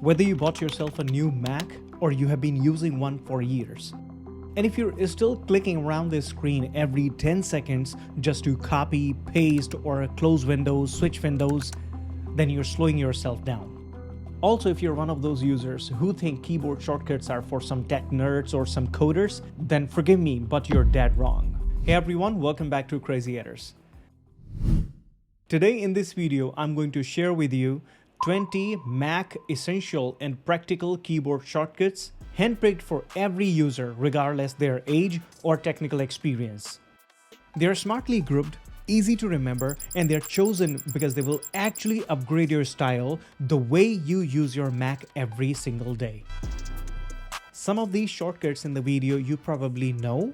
Whether you bought yourself a new Mac or you have been using one for years. And if you're still clicking around this screen every 10 seconds just to copy, paste, or close windows, switch windows, then you're slowing yourself down. Also, if you're one of those users who think keyboard shortcuts are for some tech nerds or some coders, then forgive me, but you're dead wrong. Hey everyone, welcome back to Crazy Editors. Today in this video, I'm going to share with you 20 Mac essential and practical keyboard shortcuts handpicked for every user regardless their age or technical experience. They are smartly grouped, easy to remember, and they're chosen because they will actually upgrade your style the way you use your Mac every single day. Some of these shortcuts in the video you probably know,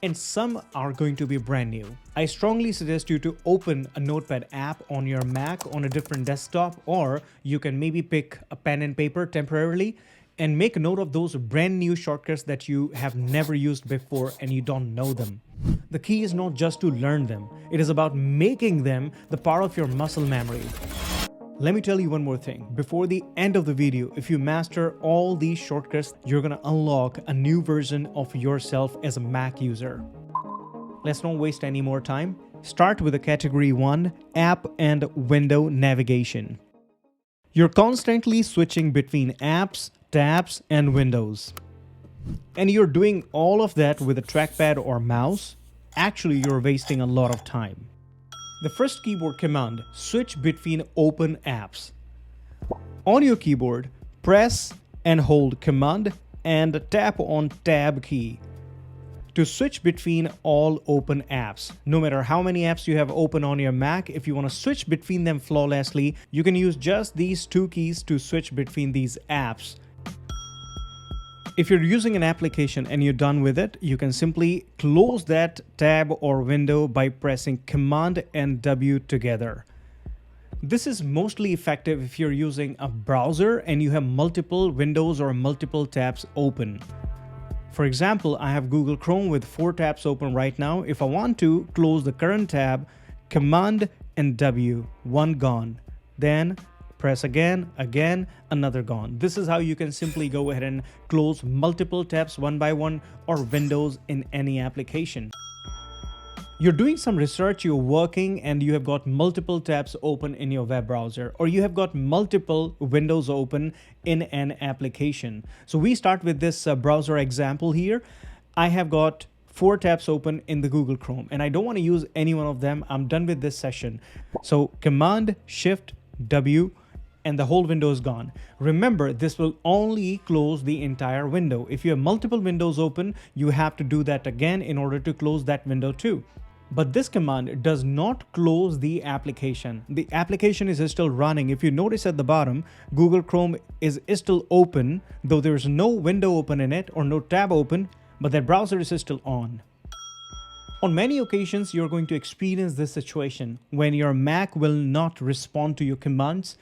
and some are going to be brand new. I strongly suggest you to open a Notepad app on your Mac on a different desktop, or you can maybe pick a pen and paper temporarily and make a note of those brand new shortcuts that you have never used before and you don't know them. The key is not just to learn them, it is about making them the part of your muscle memory. Let me tell you one more thing. Before the end of the video, if you master all these shortcuts, you're gonna unlock a new version of yourself as a Mac user. Let's not waste any more time. Start with the category 1, app and window navigation. You're constantly switching between apps, tabs, and windows. And you're doing all of that with a trackpad or mouse. Actually, you're wasting a lot of time. The first keyboard command, switch between open apps. On your keyboard, press and hold Command and tap on Tab key to switch between all open apps. No matter how many apps you have open on your Mac, if you want to switch between them flawlessly, you can use just these two keys to switch between these apps. If you're using an application and you're done with it, you can simply close that tab or window by pressing Command and W together. This is mostly effective if you're using a browser and you have multiple windows or multiple tabs open. For example, I have Google Chrome with 4 tabs open right now. If I want to close the current tab, Command and W, one gone. Then press again, another gone. This is how you can simply go ahead and close multiple tabs one by one or windows in any application. You're doing some research, you're working, and you have got multiple tabs open in your web browser, or you have got multiple windows open in an application. So we start with this browser example here. I have got 4 tabs open in the Google Chrome, and I don't want to use any one of them. I'm done with this session. So Command, Shift, W, and the whole window is gone. Remember, this will only close the entire window. If you have multiple windows open, you have to do that again in order to close that window too. But this command does not close the application. The application is still running. If you notice at the bottom, Google Chrome is still open, though there's no window open in it or no tab open, but that browser is still on. On many occasions, you're going to experience this situation when your Mac will not respond to your commands.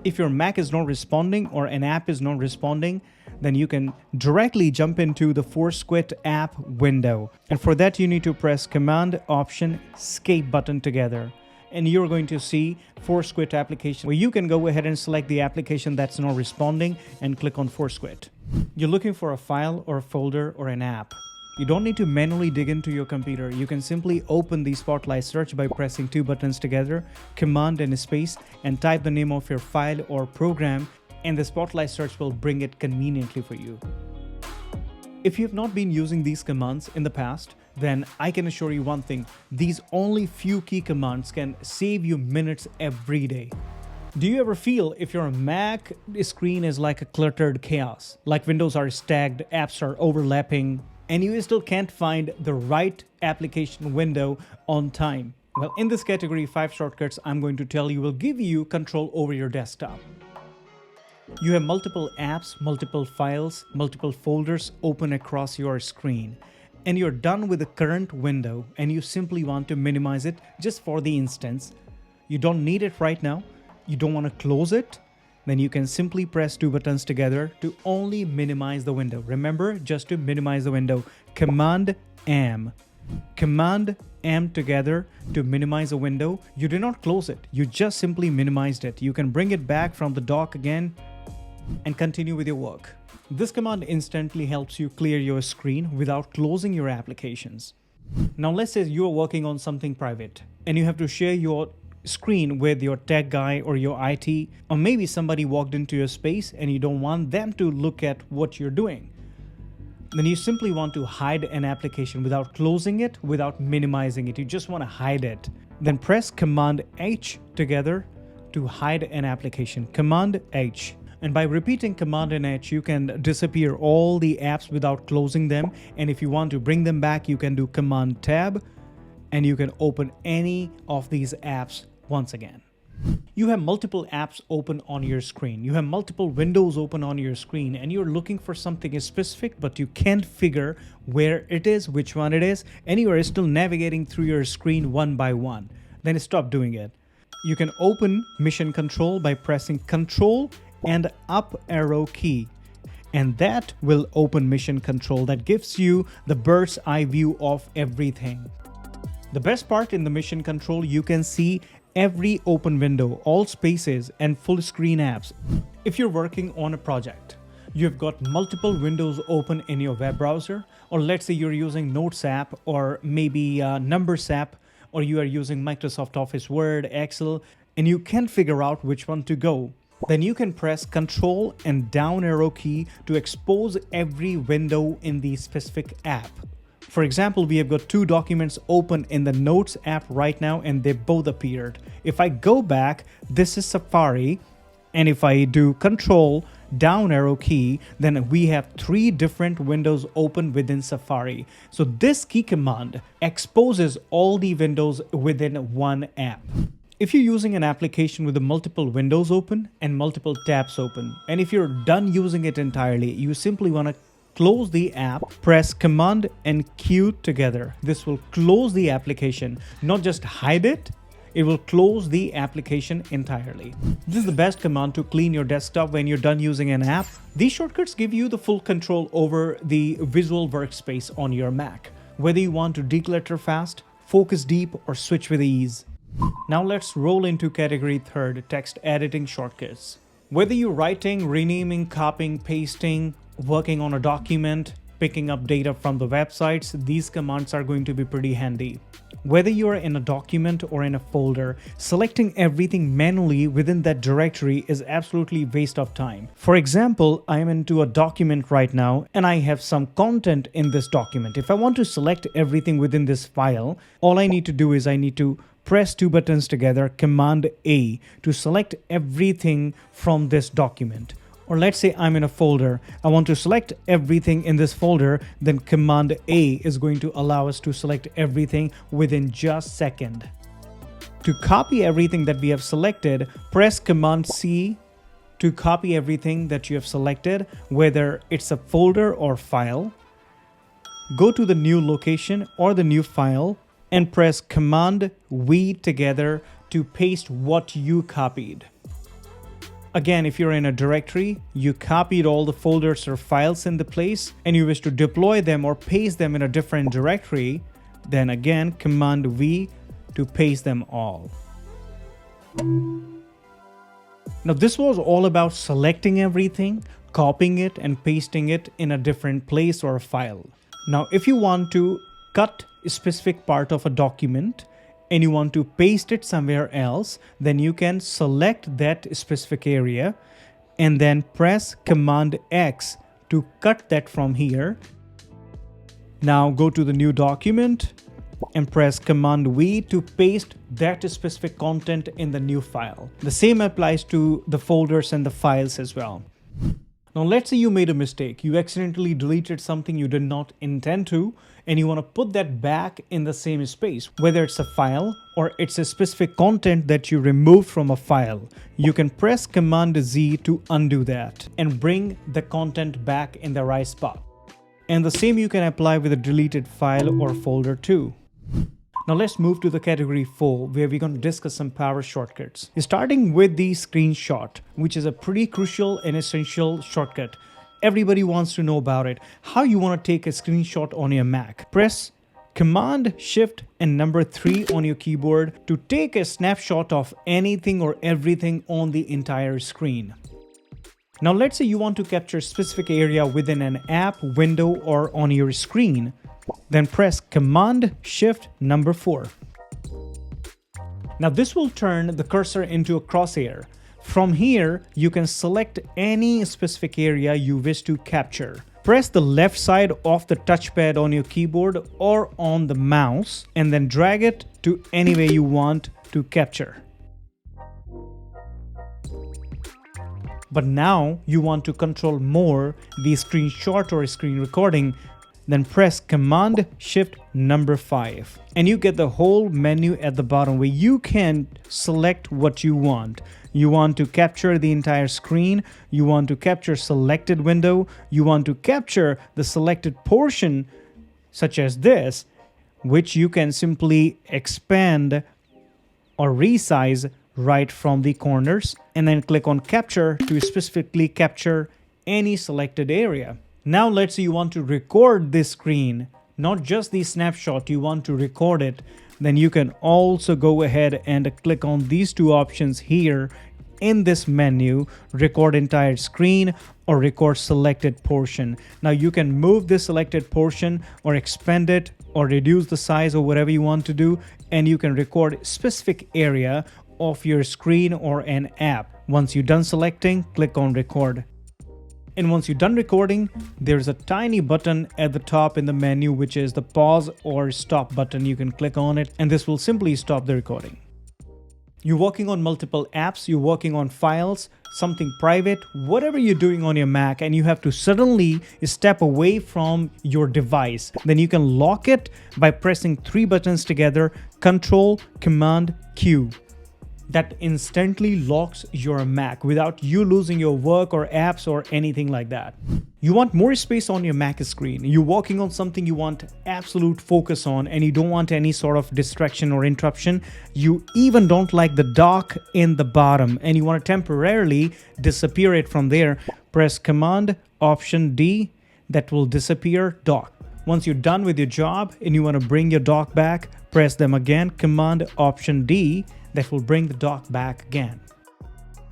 If your Mac is not responding or an app is not responding, then you can directly jump into the ForceQuit app window. And for that, you need to press Command, Option, Escape button together. And you're going to see ForceQuit application where you can go ahead and select the application that's not responding and click on ForceQuit. You're looking for a file or a folder or an app. You don't need to manually dig into your computer. You can simply open the Spotlight search by pressing 2 buttons together, Command and space, and type the name of your file or program, and the Spotlight search will bring it conveniently for you. If you have not been using these commands in the past, then I can assure you one thing, these only few key commands can save you minutes every day. Do you ever feel if your Mac screen is like a cluttered chaos, like windows are stacked, apps are overlapping, and you still can't find the right application window on time? Well, in this category, 5 shortcuts I'm going to tell you will give you control over your desktop. You have multiple apps, multiple files, multiple folders open across your screen, and you're done with the current window and you simply want to minimize it just for the instance. You don't need it right now. You don't want to close it. Then you can simply press 2 buttons together to only minimize the window. Remember, just to minimize the window, Command M. Command M together to minimize a window. You did not close it. You just simply minimized it. You can bring it back from the dock again and continue with your work. This command instantly helps you clear your screen without closing your applications. Now let's say you're working on something private and you have to share your screen with your tech guy or your IT, or maybe somebody walked into your space and you don't want them to look at what you're doing. Then you simply want to hide an application without closing it, without minimizing it. You just want to hide it. Then press Command H together to hide an application. Command H. And by repeating Command and H, you can disappear all the apps without closing them. And if you want to bring them back, you can do Command Tab and you can open any of these apps once again. You have multiple apps open on your screen. You have multiple windows open on your screen and you're looking for something specific, but you can't figure where it is, which one it is, and you are still navigating through your screen one by one. Then stop doing it. You can open Mission Control by pressing Control and up arrow key, and that will open Mission Control. That gives you the bird's eye view of everything. The best part in the Mission Control, you can see every open window, all spaces and full screen apps. If you're working on a project, you've got multiple windows open in your web browser, or let's say you're using Notes app or maybe Numbers app, or you are using Microsoft Office Word, Excel, and you can't figure out which one to go. Then you can press Control and down arrow key to expose every window in the specific app. For example, we have got two documents open in the Notes app right now and they both appeared. If I go back, this is Safari, and if I do Control down arrow key, then we have three different windows open within Safari. So this key command exposes all the windows within one app. If you're using an application with multiple windows open and multiple tabs open, and if you're done using it entirely, you simply want to close the app, press Command and Q together. This will close the application, not just hide it, it will close the application entirely. This is the best command to clean your desktop when you're done using an app. These shortcuts give you the full control over the visual workspace on your Mac, whether you want to declutter fast, focus deep, or switch with ease. Now let's roll into category third, text editing shortcuts. Whether you're writing, renaming, copying, pasting, working on a document, picking up data from the websites, these commands are going to be pretty handy. Whether you are in a document or in a folder, selecting everything manually within that directory is absolutely waste of time. For example, I am into a document right now and I have some content in this document. If I want to select everything within this file, all I need to do is I need to press two buttons together, Command A, to select everything from this document. Or let's say I'm in a folder, I want to select everything in this folder, then Command A is going to allow us to select everything within just a second. To copy everything that we have selected, press Command C to copy everything that you have selected, whether it's a folder or file. Go to the new location or the new file and press Command V together to paste what you copied. Again, if you're in a directory, you copied all the folders or files in the place and you wish to deploy them or paste them in a different directory, then again, Command V to paste them all. Now, this was all about selecting everything, copying it and pasting it in a different place or a file. Now, if you want to cut a specific part of a document and you want to paste it somewhere else, then you can select that specific area and then press Command X to cut that from here. Now go to the new document and press Command V to paste that specific content in the new file. The same applies to the folders and the files as well. Now let's say you made a mistake. You accidentally deleted something you did not intend to, and you want to put that back in the same space, whether it's a file or it's a specific content that you removed from a file. You can press Command Z to undo that and bring the content back in the right spot. And the same you can apply with a deleted file or folder too. Now let's move to the category 4, where we're going to discuss some power shortcuts. Starting with the screenshot, which is a pretty crucial and essential shortcut. Everybody wants to know about it. How you want to take a screenshot on your Mac. Press Command Shift and number 3 on your keyboard to take a snapshot of anything or everything on the entire screen. Now let's say you want to capture a specific area within an app, window, or on your screen. Then press Command Shift number 4. Now this will turn the cursor into a crosshair. From here, you can select any specific area you wish to capture. Press the left side of the touchpad on your keyboard or on the mouse and then drag it to anywhere you want to capture. But now you want to control more the screenshot or screen recording, then press Command Shift number 5 and you get the whole menu at the bottom where you can select what you want. You want to capture the entire screen, you want to capture selected window, you want to capture the selected portion such as this, which you can simply expand or resize right from the corners and then click on capture to specifically capture any selected area. Now let's say you want to record this screen, not just the snapshot, you want to record it. Then you can also go ahead and click on these two options here in this menu, record entire screen or record selected portion. Now you can move this selected portion or expand it or reduce the size or whatever you want to do, and you can record specific area of your screen or an app. Once you're done selecting, click on record. And once you're done recording, there's a tiny button at the top in the menu, which is the pause or stop button. You can click on it and this will simply stop the recording. You're working on multiple apps, you're working on files, something private, whatever you're doing on your Mac, and you have to suddenly step away from your device. Then you can lock it by pressing 3 buttons together, Control, Command, Q. That instantly locks your Mac without you losing your work or apps or anything like that. You want more space on your Mac screen. You're working on something you want absolute focus on and you don't want any sort of distraction or interruption. You even don't like the dock in the bottom and you want to temporarily disappear it from there. Press Command Option D, that will disappear dock. Once you're done with your job and you want to bring your dock back, press them again, Command Option D, that will bring the dock back again.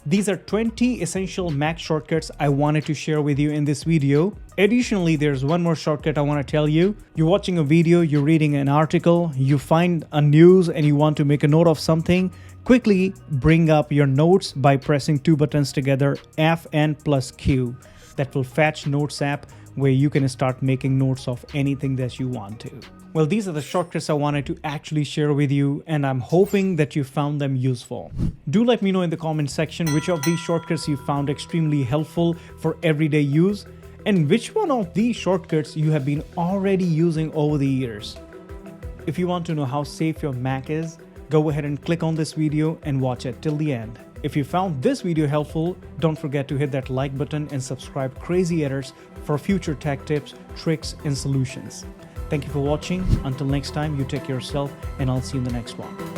These are 20 essential Mac shortcuts I wanted to share with you in this video. Additionally, there's one more shortcut I want to tell you. You're watching a video, you're reading an article, you find a news and you want to make a note of something. Quickly bring up your notes by pressing 2 buttons together, F and plus Q. That will fetch Notes app where you can start making notes of anything that you want to. Well, these are the shortcuts I wanted to actually share with you, and I'm hoping that you found them useful. Do let me know in the comment section which of these shortcuts you found extremely helpful for everyday use, and which one of these shortcuts you have been already using over the years. If you want to know how safe your Mac is, go ahead and click on this video and watch it till the end. If you found this video helpful, don't forget to hit that like button and subscribe Crazy Editors for future tech tips, tricks, and solutions. Thank you for watching. Until next time, you take care of yourself and I'll see you in the next one.